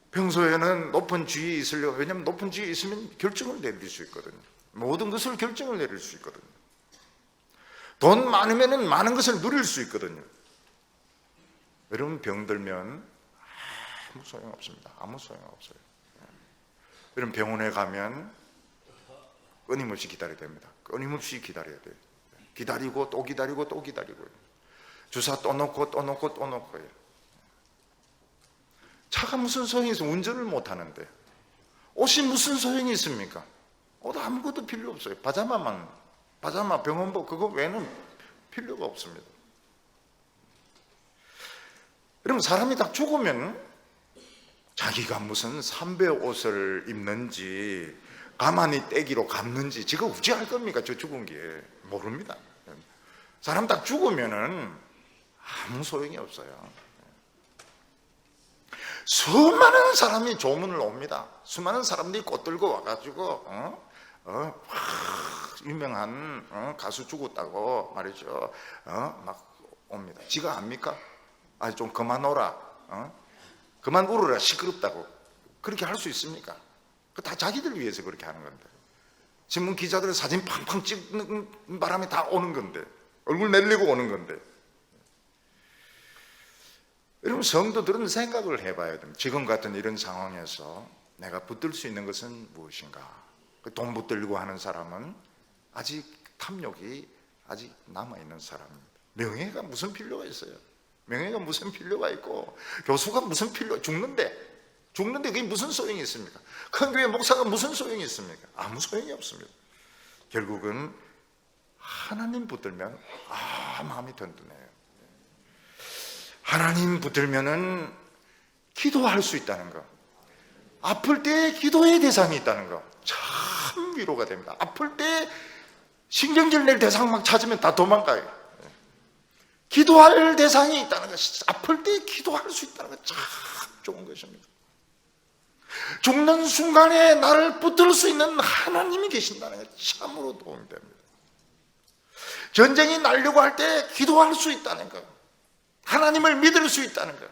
평소에는 높은 지위에 있으려고, 왜냐하면 높은 지위에 있으면 결정을 내릴 수 있거든요. 모든 것을 결정을 내릴 수 있거든요. 돈 많으면 많은 것을 누릴 수 있거든요. 여러분, 병들면 아무 소용없습니다. 아무 소용없어요. 여러분, 병원에 가면 끊임없이 기다려야 됩니다. 끊임없이 기다려야 돼요. 기다리고 또 기다리고 또 기다리고, 주사 또 놓고 또 놓고 또 놓고요. 차가 무슨 소용이 있어요? 운전을 못 하는데. 옷이 무슨 소용이 있습니까? 옷 아무것도 필요 없어요. 파자마, 병원복, 그거 외에는 필요가 없습니다. 여러분, 사람이 다 죽으면 자기가 무슨 삼배 옷을 입는지 가만히 떼기로 갚는지 지가 어찌 알 겁니까? 저 죽은 게 모릅니다. 사람 다 죽으면은 아무 소용이 없어요. 수많은 사람이 조문을 옵니다. 수많은 사람들이 꽃 들고 와가지고 유명한 가수 죽었다고 말이죠. 막 옵니다. 지가 압니까? 좀 그만 오라, 그만 울어라, 시끄럽다고. 그렇게 할 수 있습니까? 그 다 자기들 위해서 그렇게 하는 건데. 신문 기자들 사진 팡팡 찍는 바람에 다 오는 건데, 얼굴 내리고 오는 건데. 여러분, 성도들은 생각을 해봐야 됩니다. 지금 같은 이런 상황에서 내가 붙들 수 있는 것은 무엇인가? 돈 붙들고 하는 사람은 아직 탐욕이 아직 남아있는 사람입니다. 명예가 무슨 필요가 있어요? 명예가 무슨 필요가 있고, 교수가 무슨 필요, 죽는데 그게 무슨 소용이 있습니까? 큰 교회 목사가 무슨 소용이 있습니까? 아무 소용이 없습니다. 결국은 하나님 붙들면 마음이 든든해요. 하나님 붙들면은 기도할 수 있다는 거, 아플 때 기도의 대상이 있다는 거 참 위로가 됩니다. 아플 때 신경질 낼 대상 막 찾으면 다 도망가요. 기도할 대상이 있다는 거, 아플 때 기도할 수 있다는 거 참 좋은 것입니다. 죽는 순간에 나를 붙들 수 있는 하나님이 계신다는 게 참으로 도움이 됩니다. 전쟁이 나려고 할 때 기도할 수 있다는 거, 하나님을 믿을 수 있다는 거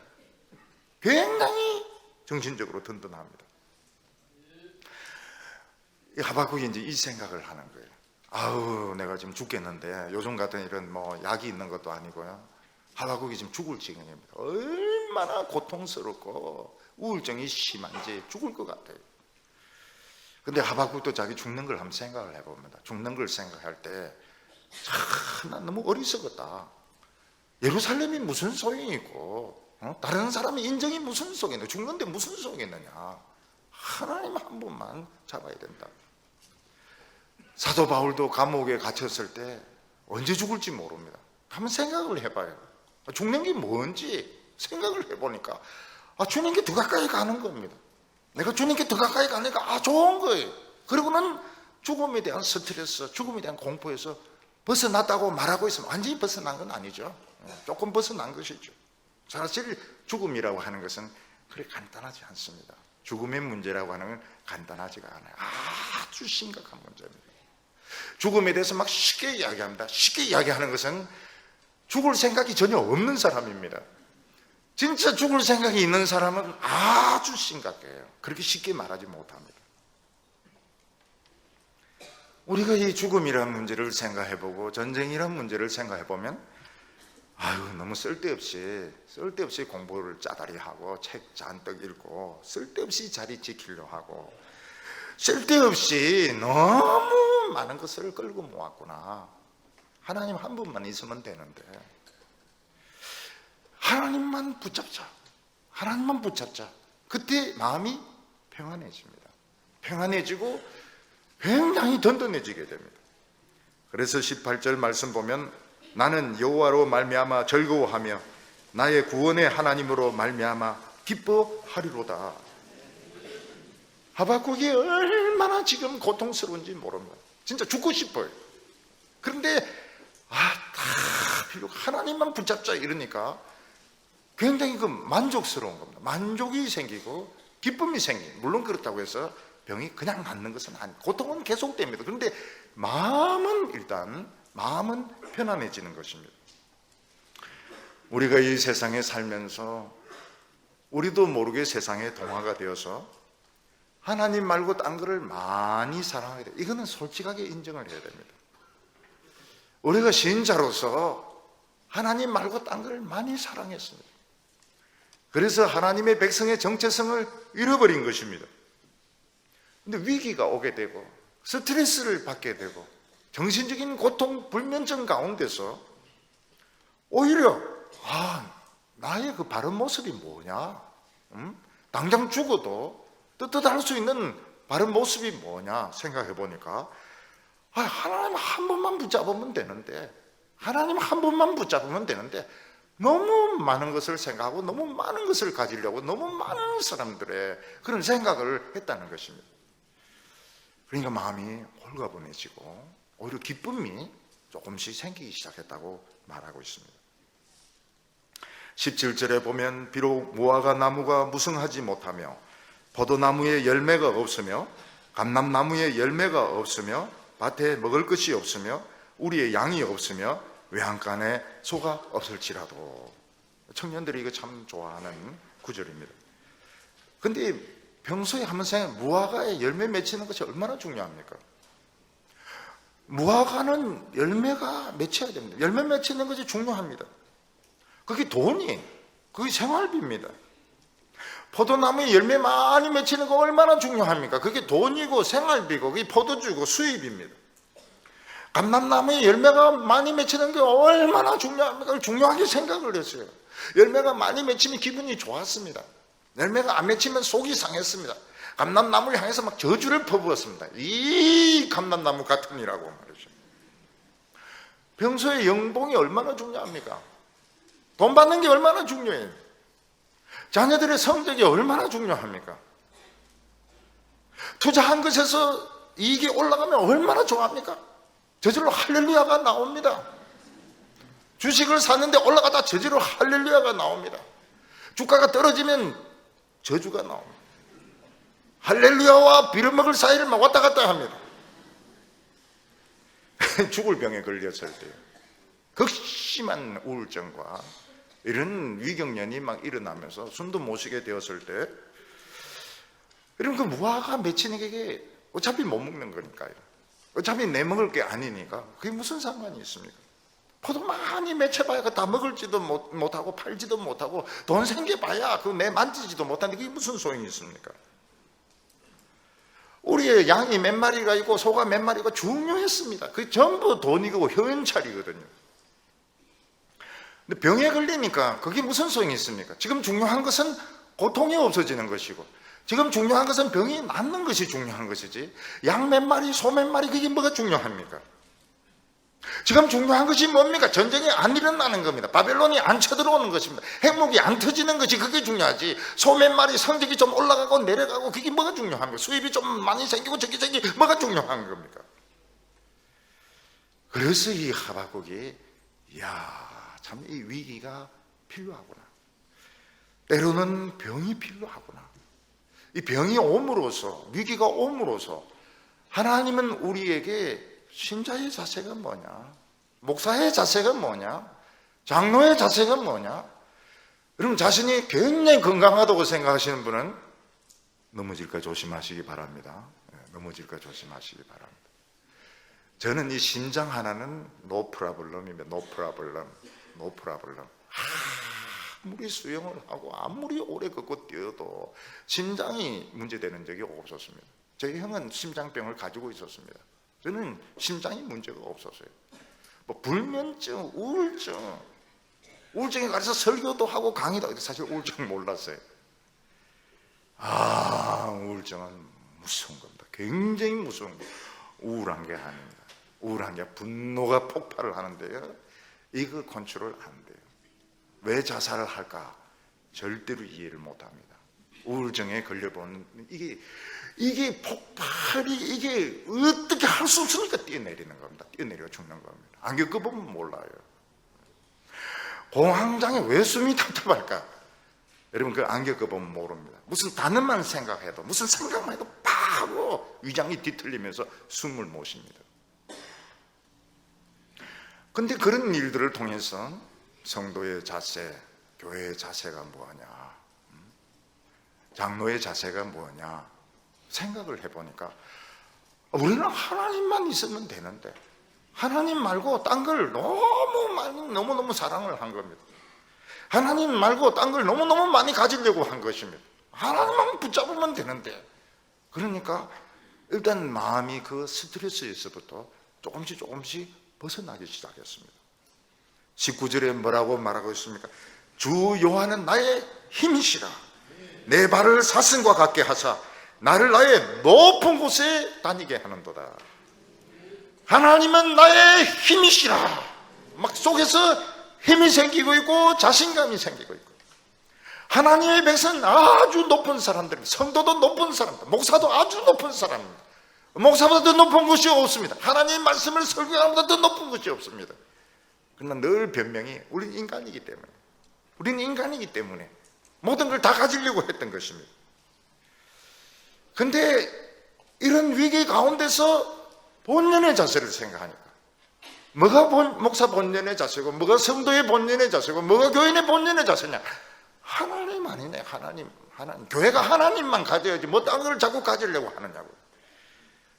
굉장히 정신적으로 든든합니다. 하박국이 이제 이 생각을 하는 거예요. 아우, 내가 지금 죽겠는데, 요즘 같은 이런 약이 있는 것도 아니고요, 하박국이 지금 죽을 지경입니다. 얼마나 고통스럽고 우울증이 심한지 죽을 것 같아요. 근데 하박국도 자기 죽는 걸 한번 생각을 해봅니다. 죽는 걸 생각할 때 참, 난 너무 어리석었다. 예루살렘이 무슨 소용이 있고, 다른 사람의 인정이 무슨 소용이 있느냐, 죽는데 무슨 소용이 있느냐. 하나님 한 분만 잡아야 된다. 사도 바울도 감옥에 갇혔을 때 언제 죽을지 모릅니다. 한번 생각을 해봐요. 죽는 게 뭔지 생각을 해보니까 주님께 더 가까이 가는 겁니다. 내가 주님께 더 가까이 가니까 좋은 거예요. 그리고는 죽음에 대한 스트레스, 죽음에 대한 공포에서 벗어났다고 말하고 있으면 완전히 벗어난 건 아니죠. 조금 벗어난 것이죠. 사실 죽음이라고 하는 것은 그렇게 간단하지 않습니다. 죽음의 문제라고 하는 건 간단하지가 않아요. 아주 심각한 문제입니다. 죽음에 대해서 막 쉽게 이야기합니다. 쉽게 이야기하는 것은 죽을 생각이 전혀 없는 사람입니다. 진짜 죽을 생각이 있는 사람은 아주 심각해요. 그렇게 쉽게 말하지 못합니다. 우리가 이 죽음이라는 문제를 생각해보고 전쟁이라는 문제를 생각해보면 너무 쓸데없이 공부를 짜다리 하고 책 잔뜩 읽고 쓸데없이 자리 지키려 하고 쓸데없이 너무 많은 것을 끌고 모았구나. 하나님 한 분만 있으면 되는데 하나님만 붙잡자. 하나님만 붙잡자. 그때 마음이 평안해집니다. 평안해지고 굉장히 든든해지게 됩니다. 그래서 18절 말씀 보면 나는 여호와로 말미암아 즐거워하며 나의 구원의 하나님으로 말미암아 기뻐하리로다. 하박국이 얼마나 지금 고통스러운지 모릅니다. 진짜 죽고 싶어요. 그런데 하나님만 붙잡자 이러니까 굉장히 만족스러운 겁니다. 만족이 생기고 기쁨이 생깁니다. 물론 그렇다고 해서 병이 그냥 낫는 것은 아니고 고통은 계속됩니다. 그런데 마음은 편안해지는 것입니다. 우리가 이 세상에 살면서 우리도 모르게 세상에 동화가 되어서 하나님 말고 딴 거를 많이 사랑하게 돼요. 이거는 솔직하게 인정을 해야 됩니다. 우리가 신자로서 하나님 말고 딴 걸 많이 사랑했습니다. 그래서 하나님의 백성의 정체성을 잃어버린 것입니다. 근데 위기가 오게 되고 스트레스를 받게 되고 정신적인 고통, 불면증 가운데서 오히려 나의 그 바른 모습이 뭐냐? 당장 죽어도 떳떳할 수 있는 바른 모습이 뭐냐 생각해 보니까 하나님 한 번만 붙잡으면 되는데, 하나님 한 번만 붙잡으면 되는데 너무 많은 것을 생각하고 너무 많은 것을 가지려고 너무 많은 사람들의 그런 생각을 했다는 것입니다. 그러니까 마음이 홀가분해지고 오히려 기쁨이 조금씩 생기기 시작했다고 말하고 있습니다. 17절에 보면 비록 무화과 나무가 무성하지 못하며 포도나무에 열매가 없으며 감람나무에 열매가 없으며 밭에 먹을 것이 없으며 우리의 양이 없으며 외양간에 소가 없을지라도. 청년들이 이거 참 좋아하는 구절입니다. 근데 평소에 한번 생각해, 무화과에 열매 맺히는 것이 얼마나 중요합니까? 무화과는 열매가 맺혀야 됩니다. 열매 맺히는 것이 중요합니다. 그게 돈이 그게 생활비입니다. 포도나무에 열매 많이 맺히는 거 얼마나 중요합니까? 그게 돈이고 생활비고 그게 포도주고 수입입니다. 감람나무에 열매가 많이 맺히는 게 얼마나 중요합니까? 중요하게 생각을 했어요. 열매가 많이 맺히면 기분이 좋았습니다. 열매가 안 맺히면 속이 상했습니다. 감람나무를 향해서 막 저주를 퍼부었습니다. 이 감람나무 같으니라고 말이죠. 평소에 연봉이 얼마나 중요합니까? 돈 받는 게 얼마나 중요해요. 자녀들의 성적이 얼마나 중요합니까? 투자한 것에서 이익이 올라가면 얼마나 좋아합니까? 저절로 할렐루야가 나옵니다. 주식을 샀는데 올라가다 저절로 할렐루야가 나옵니다. 주가가 떨어지면 저주가 나옵니다. 할렐루야와 빌어먹을 사이를 막 왔다 갔다 합니다. 죽을 병에 걸렸을 때 극심한 우울증과 이런 위경련이 막 일어나면서 숨도 못 쉬게 되었을 때, 여러분 그 무화과 맺히는 게 어차피 못 먹는 거니까요. 어차피 내 먹을 게 아니니까 그게 무슨 상관이 있습니까? 포도 많이 맺혀봐야 다 먹을지도 못하고 팔지도 못하고 돈 생겨봐야 그 내 만지지도 못하는데 그게 무슨 소용이 있습니까? 우리의 양이 몇 마리가 있고 소가 몇 마리가 중요했습니다. 그게 전부 돈이고 현찰이거든요. 근데 병에 걸리니까 그게 무슨 소용이 있습니까? 지금 중요한 것은 고통이 없어지는 것이고, 지금 중요한 것은 병이 낫는 것이 중요한 것이지, 양 몇 마리, 소 몇 마리, 그게 뭐가 중요합니까? 지금 중요한 것이 뭡니까? 전쟁이 안 일어나는 겁니다. 바벨론이 안 쳐들어오는 것입니다. 핵무기 안 터지는 것이 그게 중요하지, 소 몇 마리 성적이 좀 올라가고 내려가고 그게 뭐가 중요합니까? 수입이 좀 많이 생기고 저기 뭐가 중요한 겁니까? 그래서 이 하박국이 참 이 위기가 필요하구나, 때로는 병이 필요하구나, 이 병이 옴으로써, 위기가 옴으로써 하나님은 우리에게 신자의 자세가 뭐냐, 목사의 자세가 뭐냐, 장로의 자세가 뭐냐, 여러분 자신이 굉장히 건강하다고 생각하시는 분은 넘어질까 조심하시기 바랍니다. 넘어질까 조심하시기 바랍니다. 저는 이 심장 하나는 no problem입니다. no problem. 아무리 수영을 하고 아무리 오래 걷고 뛰어도 심장이 문제되는 적이 없었습니다. 저희 형은 심장병을 가지고 있었습니다. 저는 심장이 문제가 없었어요. 뭐 불면증, 우울증에 가서 설교도 하고 강의도 하고, 사실 우울증 몰랐어요. 우울증은 무서운 겁니다. 굉장히 무서운 겁니다. 우울한 게 아닙니다. 우울한 게 분노가 폭발을 하는데요, 이거 컨트롤 안 돼요. 왜 자살을 할까? 절대로 이해를 못합니다. 우울증에 걸려보는 이게 폭발이, 이게 어떻게 할 수 없으니까 뛰어내리는 겁니다. 뛰어내려 죽는 겁니다. 안 겪어보면 몰라요. 공황장애 왜 숨이 답답할까? 여러분 그 안 겪어보면 모릅니다. 무슨 단어만 생각해도, 무슨 생각만 해도 바로 위장이 뒤틀리면서 숨을 못 쉽니다. 근데 그런 일들을 통해서 성도의 자세, 교회의 자세가 뭐냐, 장로의 자세가 뭐냐 생각을 해보니까, 우리는 하나님만 있으면 되는데 하나님 말고 딴 걸 너무너무 사랑을 한 겁니다. 하나님 말고 딴 걸 너무너무 많이 가지려고 한 것입니다. 하나님만 붙잡으면 되는데, 그러니까 일단 마음이 그 스트레스에서부터 조금씩 벗어나기 시작했습니다. 19절에 뭐라고 말하고 있습니까? 주 여호와는 나의 힘이시라, 내 발을 사슴과 같게 하사 나를 나의 높은 곳에 다니게 하는도다. 하나님은 나의 힘이시라. 막 속에서 힘이 생기고 있고 자신감이 생기고 있고, 하나님의 백성은 아주 높은 사람들, 성도도 높은 사람들, 목사도 아주 높은 사람입니다. 목사보다 더 높은 것이 없습니다. 하나님의 말씀을 설교하는 것보다 더 높은 것이 없습니다. 그러나 늘 변명이, 우리는 인간이기 때문에 모든 걸 다 가지려고 했던 것입니다. 근데 이런 위기 가운데서 본연의 자세를 생각하니까, 뭐가 목사 본연의 자세고, 뭐가 성도의 본연의 자세고, 뭐가 교인의 본연의 자세냐? 하나님 아니네. 하나님. 교회가 하나님만 가져야지 뭐 다른 걸 자꾸 가지려고 하느냐고.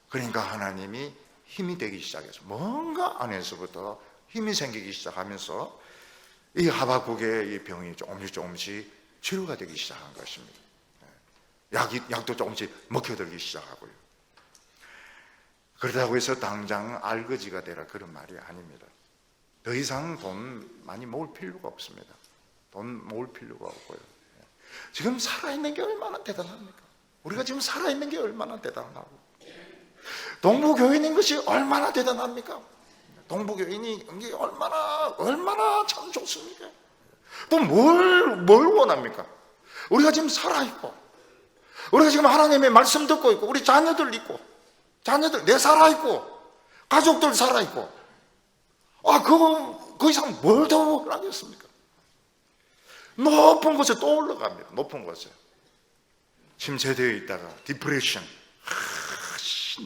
그러니까 하나님이 힘이 되기 시작해서, 뭔가 안에서부터 힘이 생기기 시작하면서 이 하박국의 이 병이 조금씩 치료가 되기 시작한 것입니다. 약도 조금씩 먹혀들기 시작하고요. 그렇다고 해서 당장 알거지가 되라 그런 말이 아닙니다. 더 이상 돈 많이 모을 필요가 없습니다. 돈 모을 필요가 없고요. 지금 살아있는 게 얼마나 대단합니까? 우리가 지금 살아있는 게 얼마나 대단하고, 동부교인인 것이 얼마나 대단합니까? 동부교인이 얼마나 참 좋습니까? 또 뭘 원합니까? 우리가 지금 살아있고, 우리가 지금 하나님의 말씀 듣고 있고, 우리 자녀들 있고, 내 살아있고, 가족들 살아있고, 그 이상 뭘 더 원하겠습니까? 높은 곳에 또 올라갑니다. 높은 곳에 침체되어 있다가 디프레션,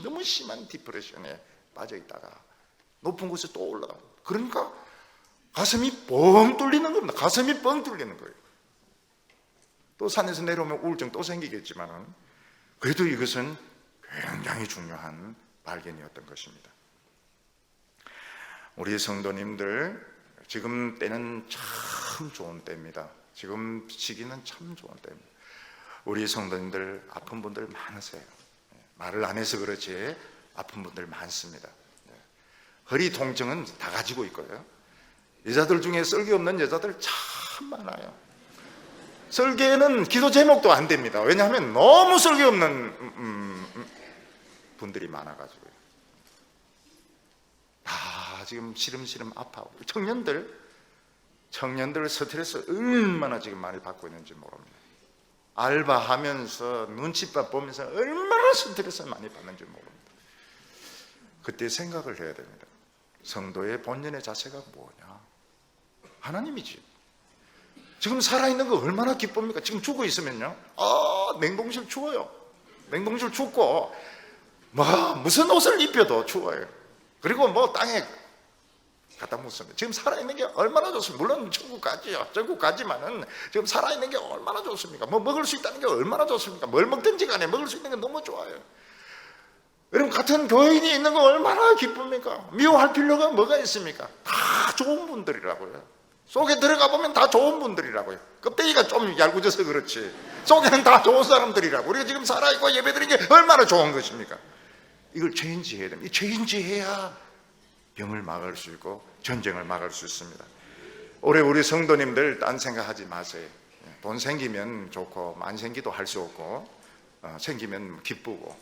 너무 심한 디프레션에 빠져 있다가 높은 곳에 또 올라갑니다. 그러니까 가슴이 뻥 뚫리는 겁니다. 가슴이 뻥 뚫리는 거예요. 또 산에서 내려오면 우울증 또 생기겠지만, 그래도 이것은 굉장히 중요한 발견이었던 것입니다. 우리 성도님들, 지금 때는 참 좋은 때입니다. 지금 시기는 참 좋은 때입니다. 우리 성도님들 아픈 분들 많으세요. 말을 안 해서 그렇지 아픈 분들 많습니다. 허리 통증은 다 가지고 있고요. 여자들 중에 썰기 없는 여자들 참 많아요. 설계는 기도 제목도 안 됩니다. 왜냐하면 너무 설계 없는 분들이 많아가지고요. 다 지금 시름시름 아파하고, 청년들 스트레스 얼마나 지금 많이 받고 있는지 모릅니다. 알바하면서 눈칫밥 보면서 얼마나 스트레스 많이 받는지 모릅니다. 그때 생각을 해야 됩니다. 성도의 본연의 자세가 뭐냐? 하나님이지. 지금 살아있는 거 얼마나 기쁩니까? 지금 죽어 있으면요, 냉동실 추워요. 냉동실 춥고, 무슨 옷을 입혀도 추워요. 그리고 땅에 갖다 묻습니다. 지금 살아있는 게 얼마나 좋습니까? 물론 천국 가지요. 천국 가지만은 지금 살아있는 게 얼마나 좋습니까? 먹을 수 있다는 게 얼마나 좋습니까? 뭘 먹든지 간에 먹을 수 있는 게 너무 좋아요. 여러분, 같은 교인이 있는 거 얼마나 기쁩니까? 미워할 필요가 뭐가 있습니까? 다 좋은 분들이라고요. 속에 들어가 보면 다 좋은 분들이라고요. 껍데기가 좀 얄궂어서 그렇지 속에는 다 좋은 사람들이라고. 우리가 지금 살아있고 예배드리는 게 얼마나 좋은 것입니까? 이걸 체인지해야 됩니다. 이 체인지해야 병을 막을 수 있고 전쟁을 막을 수 있습니다. 올해 우리 성도님들 딴 생각하지 마세요. 돈 생기면 좋고, 안 생기도 할 수 없고, 생기면 기쁘고,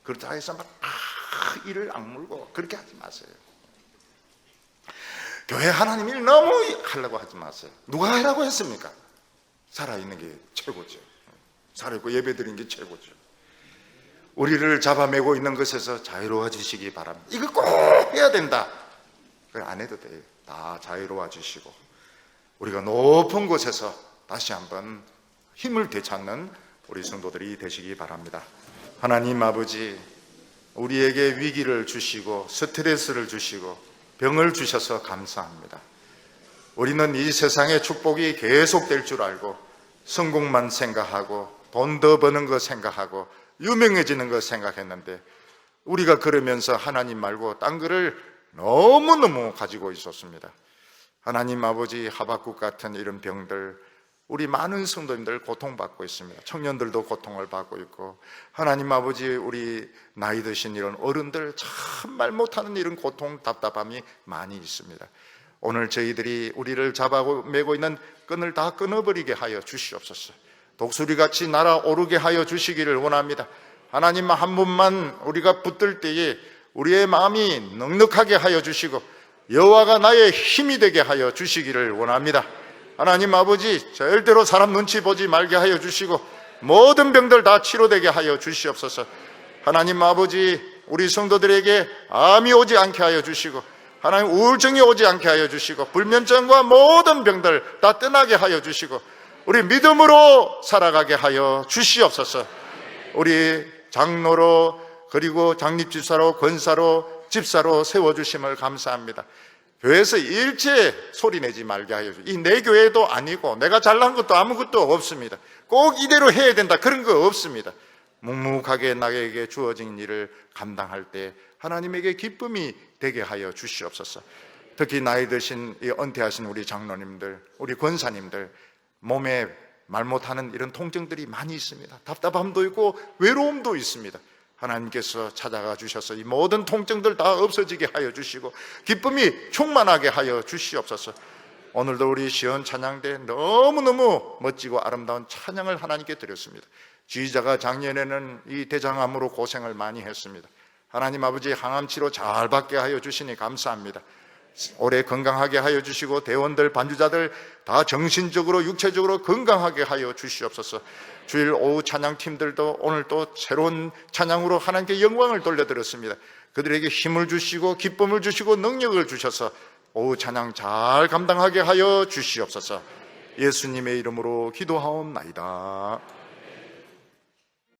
그렇다 해서 이를 악물고 그렇게 하지 마세요. 교회 하나님 일 너무 하려고 하지 마세요. 누가 하라고 했습니까? 살아있는 게 최고죠. 살아있고 예배드리는 게 최고죠. 우리를 잡아매고 있는 것에서 자유로워지시기 바랍니다. 이거 꼭 해야 된다. 그걸 안 해도 돼요. 다 자유로워지시고 우리가 높은 곳에서 다시 한번 힘을 되찾는 우리 성도들이 되시기 바랍니다. 하나님 아버지, 우리에게 위기를 주시고 스트레스를 주시고 병을 주셔서 감사합니다. 우리는 이 세상의 축복이 계속될 줄 알고 성공만 생각하고 돈 더 버는 거 생각하고 유명해지는 거 생각했는데, 우리가 그러면서 하나님 말고 딴 거를 너무너무 가지고 있었습니다. 하나님 아버지, 하박국 같은 이런 병들, 우리 많은 성도님들 고통받고 있습니다. 청년들도 고통을 받고 있고, 하나님 아버지, 우리 나이 드신 이런 어른들 참 말 못하는 이런 고통, 답답함이 많이 있습니다. 오늘 저희들이 우리를 잡아매고 있는 끈을 다 끊어버리게 하여 주시옵소서. 독수리같이 날아오르게 하여 주시기를 원합니다. 하나님 한 분만 우리가 붙들 때에 우리의 마음이 넉넉하게 하여 주시고 여호와가 나의 힘이 되게 하여 주시기를 원합니다. 하나님 아버지, 절대로 사람 눈치 보지 말게 하여 주시고 모든 병들 다 치료되게 하여 주시옵소서. 하나님 아버지, 우리 성도들에게 암이 오지 않게 하여 주시고 하나님 우울증이 오지 않게 하여 주시고 불면증과 모든 병들 다 떠나게 하여 주시고 우리 믿음으로 살아가게 하여 주시옵소서. 우리 장로로, 그리고 장립집사로, 권사로, 집사로 세워주심을 감사합니다. 교회에서 일체 소리내지 말게 하여 주시고, 이 내 교회도 아니고 내가 잘난 것도 아무것도 없습니다. 꼭 이대로 해야 된다, 그런 거 없습니다. 묵묵하게 나에게 주어진 일을 감당할 때 하나님에게 기쁨이 되게 하여 주시옵소서. 특히 나이 드신 이 은퇴하신 우리 장로님들, 우리 권사님들 몸에 말 못하는 이런 통증들이 많이 있습니다. 답답함도 있고 외로움도 있습니다. 하나님께서 찾아가 주셔서 이 모든 통증들 다 없어지게 하여 주시고 기쁨이 충만하게 하여 주시옵소서. 오늘도 우리 시온 찬양대 너무너무 멋지고 아름다운 찬양을 하나님께 드렸습니다. 지휘자가 작년에는 이 대장암으로 고생을 많이 했습니다. 하나님 아버지 항암 치료 잘 받게 하여 주시니 감사합니다. 올해 건강하게 하여 주시고 대원들 반주자들 다 정신적으로 육체적으로 건강하게 하여 주시옵소서. 주일 오후 찬양팀들도 오늘 또 새로운 찬양으로 하나님께 영광을 돌려드렸습니다. 그들에게 힘을 주시고 기쁨을 주시고 능력을 주셔서 오후 찬양 잘 감당하게 하여 주시옵소서. 예수님의 이름으로 기도하옵나이다.